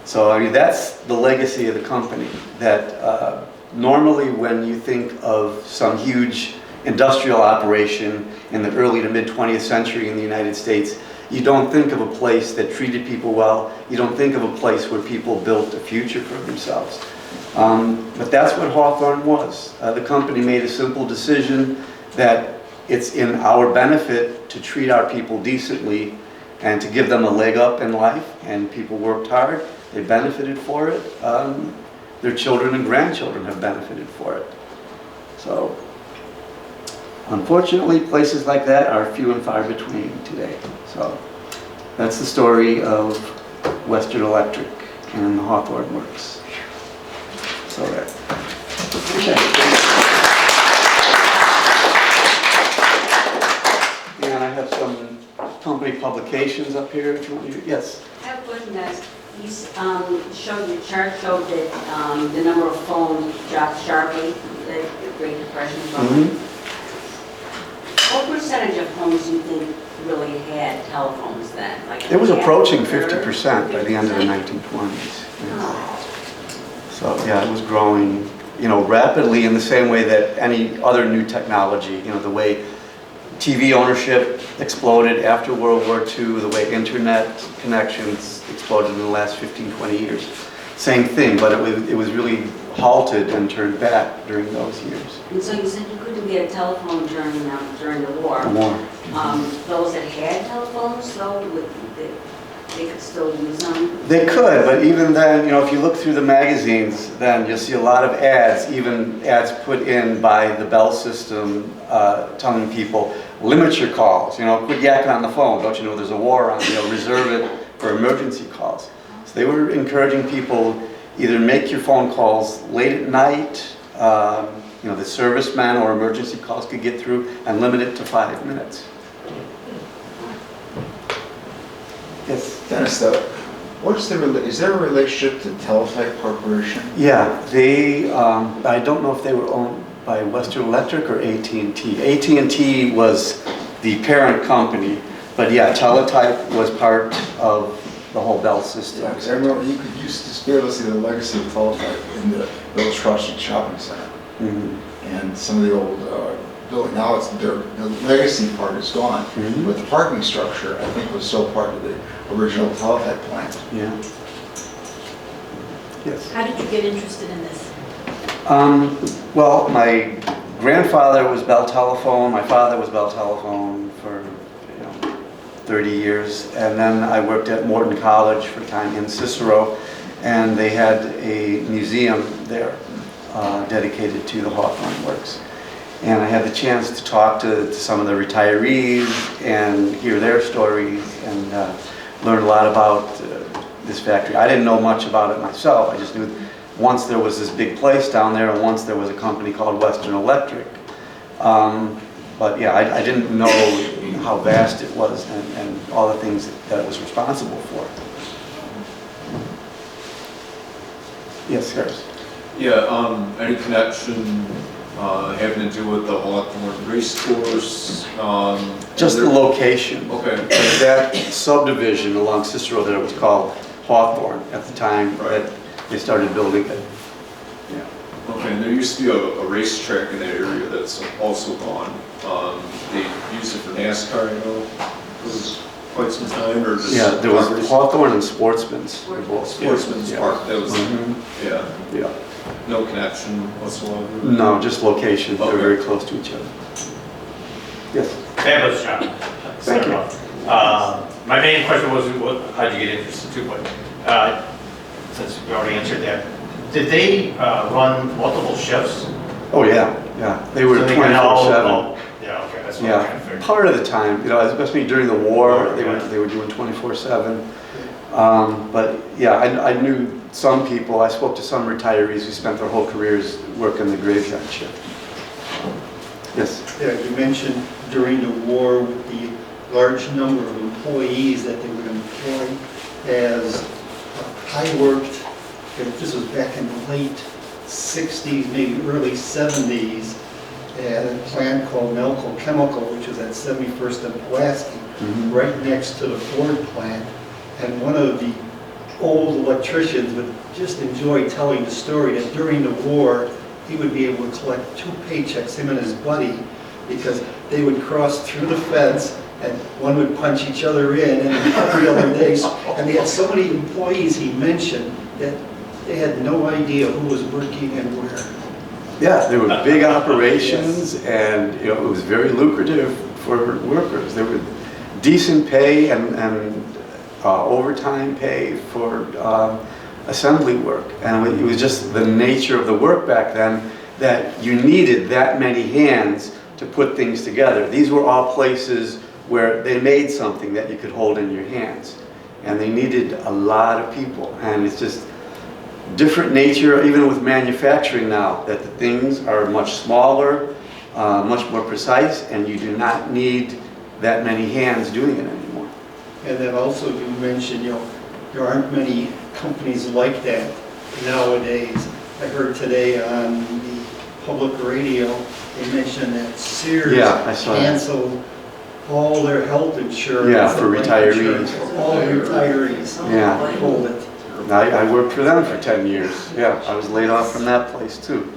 So I mean, that's the legacy of the company, that normally when you think of some huge industrial operation in the early to mid 20th century in the United States, you don't think of a place that treated people well. You don't think of a place where people built a future for themselves. But that's what Hawthorn was. The company made a simple decision that it's in our benefit to treat our people decently and to give them a leg up in life, and people worked hard. They benefited for it. Their children and grandchildren have benefited for it. So, unfortunately, places like that are few and far between today. So, that's the story of Western Electric and the Hawthorn works. So that. And I have some company publications up here if you want to. Yes. I have a question that's, you showed, your chart showed that the number of phones dropped sharply, the Great Depression. What percentage of homes do you think really had telephones then? Like It was half, approaching a third, 50% by the end of the 50%? 1920s. Oh. So yeah, it was growing, rapidly in the same way that any other new technology, the way TV ownership exploded after World War II, the way internet connections exploded in the last 15, 20 years. Same thing, but it was really halted and turned back during those years. And so you said you couldn't get a telephone during the war. Those that had telephones, though, they could still use them? They could, but even then, if you look through the magazines, then you'll see a lot of ads, even ads put in by the Bell system, telling people, limit your calls, quit yakking on the phone, don't you know there's a war on, reserve it for emergency calls. So they were encouraging people, either make your phone calls late at night, the servicemen or emergency calls could get through, and limit it to 5 minutes. Yes. Dennis, though, is there a relationship to Teletype Corporation? Yeah, they, I don't know if they were owned by Western Electric or AT&T. AT&T was the parent company, but yeah, Teletype was part of the whole Bell system. Yeah, because I remember you used to be able to see the legacy of Teletype in the Village Crossing Shopping Center. And some of the old building, now the legacy part is gone, but the parking structure, I think, was still part of the original Teletype plant. Yeah. Yes. How did you get interested in this? Well, my grandfather was Bell Telephone, my father was Bell Telephone for 30 years, and then I worked at Morton College for a time in Cicero, and they had a museum there dedicated to the Hawthorn works. And I had the chance to talk to some of the retirees and hear their stories and learn a lot about this factory. I didn't know much about it myself. I just knew once there was this big place down there and once there was a company called Western Electric. But yeah, I didn't know how vast it was and all the things that it was responsible for. Yes, Harris. Yeah, any connection having to do with the Hawthorn race course? Just the location. Okay. That subdivision along Cicero there was called Hawthorn at the time that they started building it. Yeah. Okay, and there used to be a racetrack in that area that's also gone. They used it for NASCAR, It was quite some time, or just Yeah, there was drivers? Hawthorn and Sportsman's. They're both- Sportsman's yeah. Park. That was Yeah. no connection whatsoever. No, just location. They're Okay. very close to each other. Yes. Fabulous job. Thank you. My main question was, how'd you get interested too? But since we already answered that, did they run multiple shifts? Oh yeah, yeah. They were So they can 24/7. Yeah, okay, that's what I'm trying to Yeah, figure. part of the time, especially during the war, Okay. they were doing 24/7. But yeah, I knew some people. I spoke to some retirees who spent their whole careers working the graveyard shift. Yes. Yeah, you mentioned during the war with the large number of employees that they would employ. As I worked, this was back in the late 60s, maybe early 70s, at a plant called Melco Chemical, which was at 71st and Pulaski, right next to the Ford plant. And one of the old electricians would just enjoy telling the story that during the war, he would be able to collect 2 paychecks, him and his buddy, because they would cross through the fence and one would punch each other in and every other day. And they had so many employees, he mentioned, that they had no idea who was working and where. Yeah, there were big operations, and it was very lucrative for workers. There were decent pay and overtime pay for assembly work, and it was just the nature of the work back then that you needed that many hands to put things together. These were all places where they made something that you could hold in your hands. and they needed a lot of people. And it's just different nature, even with manufacturing now, that the things are much smaller, much more precise, and you do not need that many hands doing it anymore. And then also you mentioned, there aren't many companies like that nowadays. I heard today on the public radio, they mentioned that Sears Yeah, I saw that. canceled all their health insurance. Yeah, for life retirees. insurance For all retirees. Yeah. Hold it. I worked for them for 10 years. Yeah, I was laid off from that place too.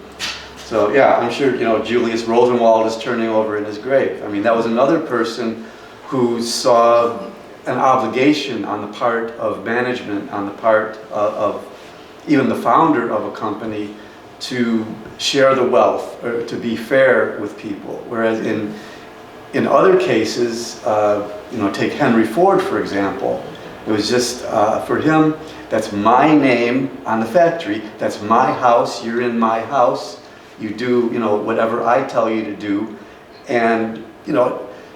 So yeah, I'm sure, Julius Rosenwald is turning over in his grave. I mean, that was another person who saw an obligation on the part of management, on the part of even the founder of a company, to share the wealth, or to be fair with people. Whereas in other cases, take Henry Ford, for example, it was just, for him, that's my name on the factory, that's my house, you're in my house, you do, whatever I tell you to do. And,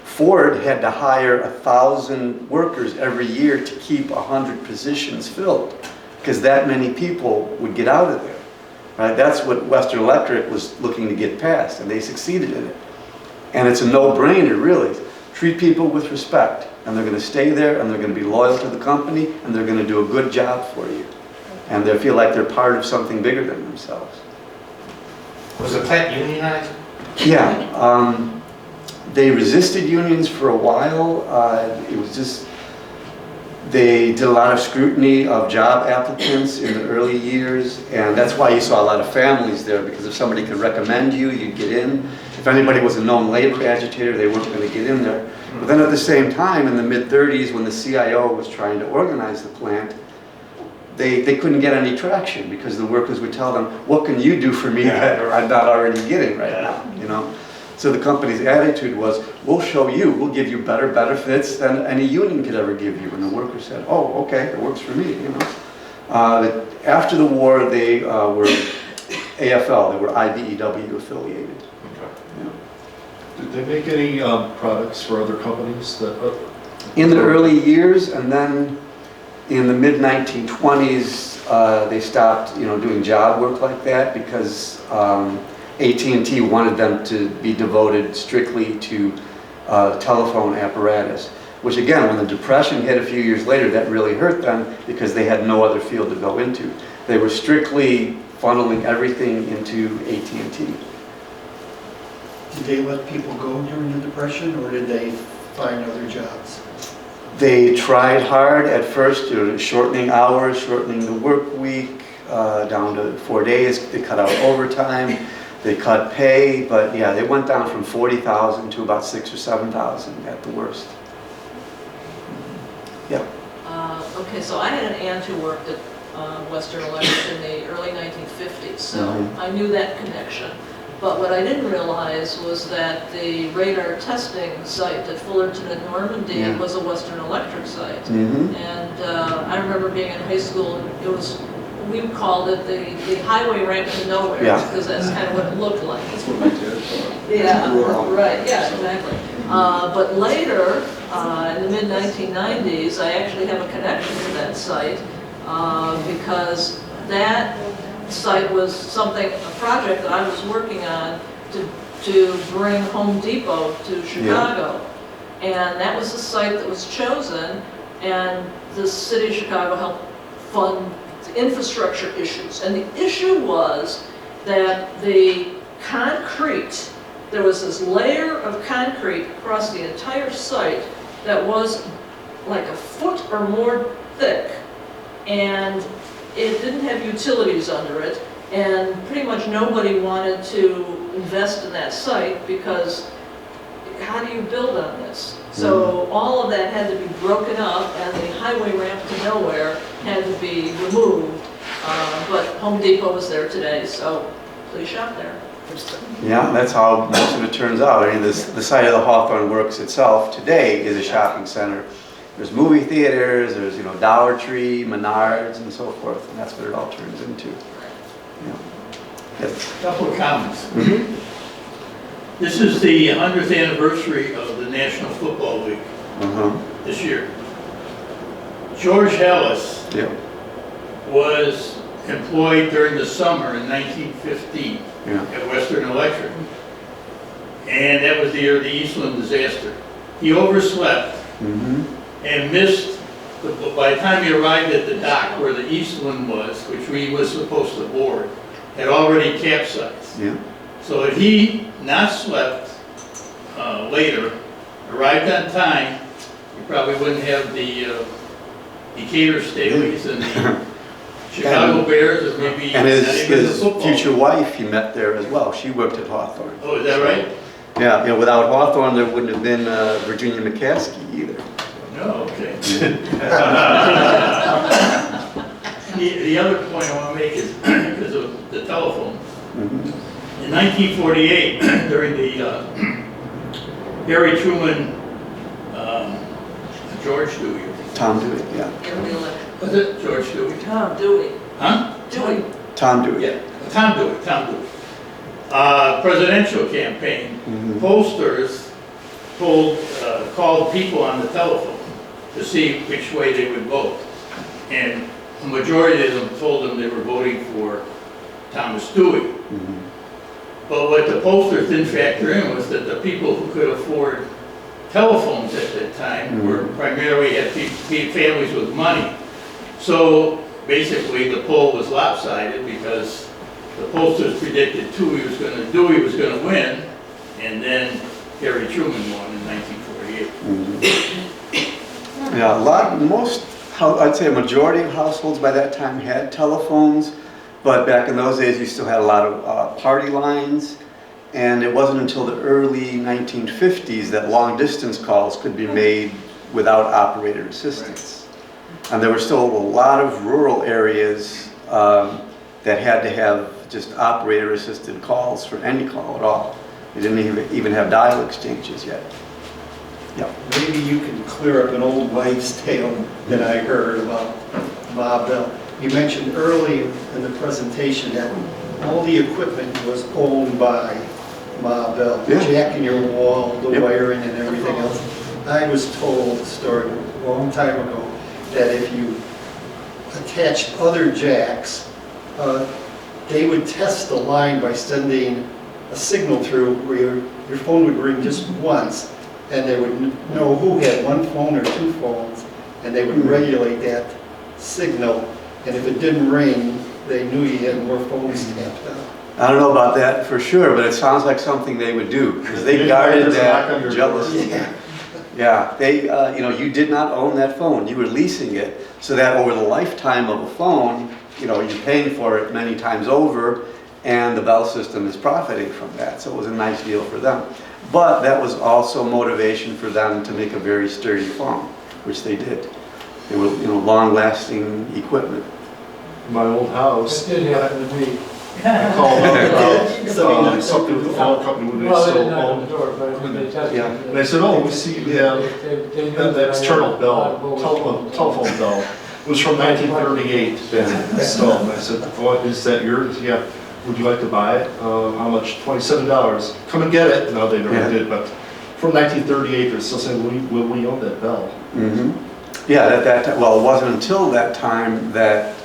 Ford had to hire 1,000 workers every year to keep 100 positions filled, because that many people would get out of there. Right? That's what Western Electric was looking to get past, and they succeeded in it. And it's a no-brainer, really. Treat people with respect, and they're going to stay there, and they're going to be loyal to the company, and they're going to do a good job for you. And they feel like they're part of something bigger than themselves. Was the plant unionized? Yeah, they resisted unions for a while. It was just, they did a lot of scrutiny of job applicants in the early years, and that's why you saw a lot of families there, because if somebody could recommend you, you'd get in. If anybody was a known labor agitator, they weren't going to get in there. But then at the same time, in the mid-30s, when the CIO was trying to organize the plant, they couldn't get any traction, because the workers would tell them, what can you do for me that I'm not already getting right now, So the company's attitude was, we'll show you, we'll give you better benefits than any union could ever give you. And the workers said, oh, okay, it works for me, After the war, they were AFL, they were IBEW affiliated. Did they make any products for other companies that? In the early years, and then in the mid-1920s, they stopped, doing job work like that, because AT&T wanted them to be devoted strictly to telephone apparatus, which again, when the Depression hit a few years later, that really hurt them, because they had no other field to go into. They were strictly funneling everything into AT&T. Did they let people go during the Depression, or did they find other jobs? They tried hard at first, shortening hours, shortening the work week down to 4 days. They cut out overtime, they cut pay, but yeah, they went down from 40,000 to about 6,000 or 7,000 at the worst. Yeah. Okay, so I had an aunt who worked at Western Electric in the early 1950s, so I knew that connection. But what I didn't realize was that the radar testing site at Fullerton and Normandy was a Western Electric site. And I remember being in high school, we called it the highway ramp to nowhere, because that's kind of what it looked like. That's what we did. Yeah, right, yeah, exactly. But later, in the mid-1990s, I actually have a connection to that site, because that site was a project that I was working on to bring Home Depot to Chicago. And that was the site that was chosen, and the city of Chicago helped fund the infrastructure issues. And the issue was that the concrete, there was this layer of concrete across the entire site that was like a foot or more thick, and it didn't have utilities under it, and pretty much nobody wanted to invest in that site, because how do you build on this? So all of that had to be broken up, and the highway ramp to nowhere had to be removed. But Home Depot is there today, so please shop there. Yeah, that's how most of it turns out. I mean, the site of the Hawthorn Works itself today is a shopping center. There's movie theaters, there's Dollar Tree, Menards, and so forth, and that's what it all turns into. Yes. Couple of comments. This is the 100th anniversary of the National Football League this year. George Hellis Yeah, was employed during the summer in 1915 yeah. at Western Electric. And that was the year of the Eastland disaster. He overslept Mm-hmm. and missed, by the time he arrived at the dock where the Eastland was, which we was supposed to board, had already capsized. Yeah. So had he not slept later, arrived on time, you probably wouldn't have the Decatur Staleys and the Chicago Bears, or maybe And not even the his football. future wife, he met there as well. She worked at Hawthorn. Oh, is that right? Yeah, without Hawthorn, there wouldn't have been Virginia McCaskey either. No, okay. The other point I want to make is because of the telephone. Mhm. In 1948, during the Harry Truman, George Dewey, Tom Dewey, yeah. In the election. was it George Dewey? Tom Dewey. Huh? Dewey. Tom Dewey. Yeah, Tom Dewey. Presidential campaign, Mhm. pollsters called people on the telephone to see which way they would vote. And a majority of them told them they were voting for Thomas Dewey. Mhm. But what the pollsters didn't factor in was that the people who could afford telephones at that time were primarily had families with money. So basically, the poll was lopsided because the pollsters predicted Dewey was going to win, and then Harry Truman won in 1948. Mhm. Yeah, I'd say a majority of households by that time had telephones, but back in those days, you still had a lot of party lines, and it wasn't until the early 1950s that long-distance calls could be made without operator assistance. And there were still a lot of rural areas that had to have just operator-assisted calls for any call at all. They didn't even have dial exchanges yet. Yep. Maybe you can clear up an old wives' tale that I heard about Ma Bell. You mentioned early in the presentation that all the equipment was owned by Ma Bell. The Yeah. jack in your wall, the Yep. wiring and everything else. I was told a story a long time ago that if you attached other jacks, they would test the line by sending a signal through where your phone would ring just once, and they would know who had one phone or two phones, and they would regulate that signal, and if it didn't ring, they knew you had more phones tapped out. I don't know about that for sure, but it sounds like something they would do, because they guarded that jealously. Yeah, you did not own that phone, you were leasing it, so that over the lifetime of a phone, you're paying for it many times over, and the Bell system is profiting from that, so it was a nice deal for them. But that was also motivation for them to make a very sturdy phone, which they did. They were, long-lasting equipment. My old house, It did happen to me. I called up So, about something with the phone company when they Well, they still didn't knock on owned. the door, but they tested Yeah. it. And I said, oh, we see you have They knew that that I external had bell, what was telephone bell. It was from 1938, been installed. And I said, what, is that yours? Yeah. Would you like to buy it? How much? $27. Come and get it. No, they never Yeah. did, but from 1938, they're still saying, we own that bell. Mm-hmm. Yeah, it wasn't until that time that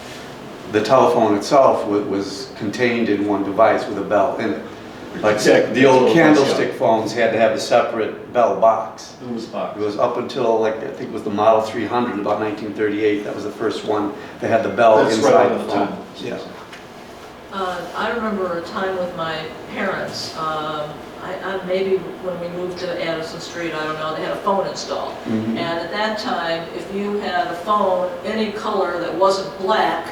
the telephone itself was contained in one device with a bell in it. Like Exactly. the old candlestick phones had to have a separate bell box. It was box. It was up until, I think it was the Model 300, about 1938, that was the first one that had the bell That's right inside on the the phone. top. Yeah. I remember a time with my parents, maybe when we moved to Addison Street, I don't know, they had a phone installed. Mhm. And at that time, if you had a phone, any color that wasn't black,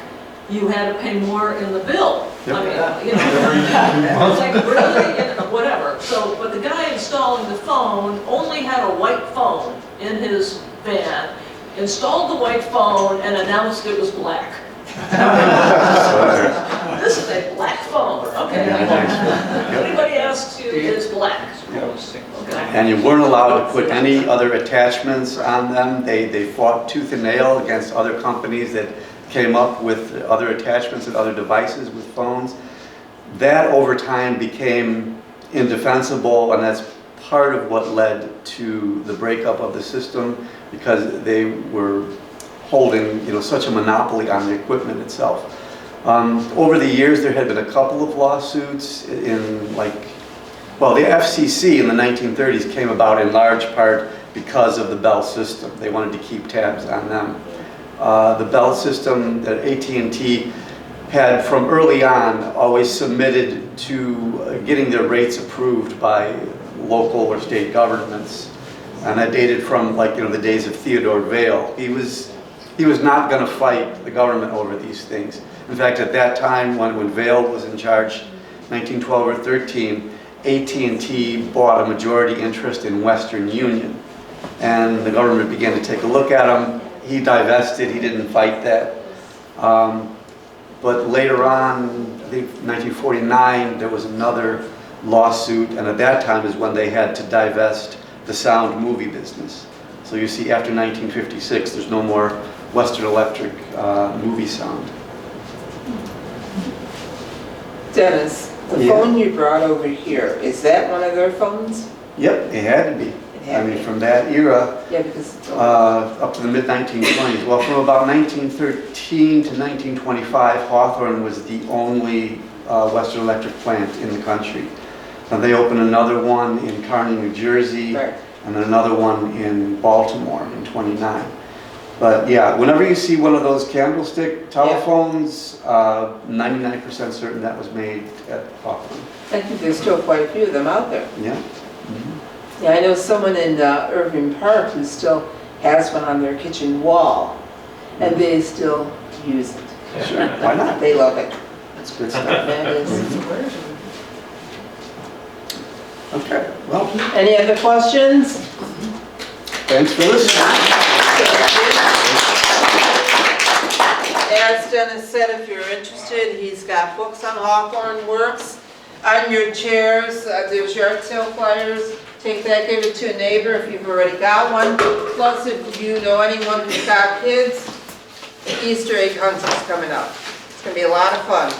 you had to pay more in the bill. Yep. I mean, it's like, really, whatever. So, but the guy installing the phone only had a white phone in his van, installed the white phone and announced it was black. This is a black phone, okay. Anybody asks you, it's black. Okay. And you weren't allowed to put any other attachments on them. They fought tooth and nail against other companies that came up with other attachments and other devices with phones. That over time became indefensible, and that's part of what led to the breakup of the system, because they were holding, such a monopoly on the equipment itself. Over the years, there had been a couple of lawsuits in the FCC in the 1930s came about in large part because of the Bell system. They wanted to keep tabs on them. The Bell system that AT&T had from early on always submitted to getting their rates approved by local or state governments. And that dated from the days of Theodore Vail. He was not going to fight the government over these things. In fact, at that time, when Vail was in charge, 1912 or 13, AT&T bought a majority interest in Western Union. And the government began to take a look at him. He divested, he didn't fight that. But later on, I think 1949, there was another lawsuit, and at that time is when they had to divest the sound movie business. So you see, after 1956, there's no more Western Electric movie sound. Dennis, the Yeah. phone you brought over here, is that one of their phones? Yep, it had to be. From that era, Yeah, because it's up to the mid-1920s. Well, from about 1913 to 1925, Hawthorn was the only Western Electric plant in the country. And they opened another one in Kearney, New Jersey, right. and then another one in Baltimore in 29. But yeah, whenever you see one of those candlestick telephones, 99% certain that was made at Hawthorn. I think there's still quite a few of them out there. Yeah. Yeah, I know someone in Irving Park who still has one on their kitchen wall, and they still use it. Sure, why not? They love it. That's good stuff. That is. Okay, well, Any other questions? thanks for listening. As Dennis said, if you're interested, he's got books on Hawthorn Works. On your chairs, there's yard sale flyers. Take that, give it to a neighbor if you've already got one. Plus, if you know anyone who's got kids, Easter egg hunt is coming up. It's going to be a lot of fun.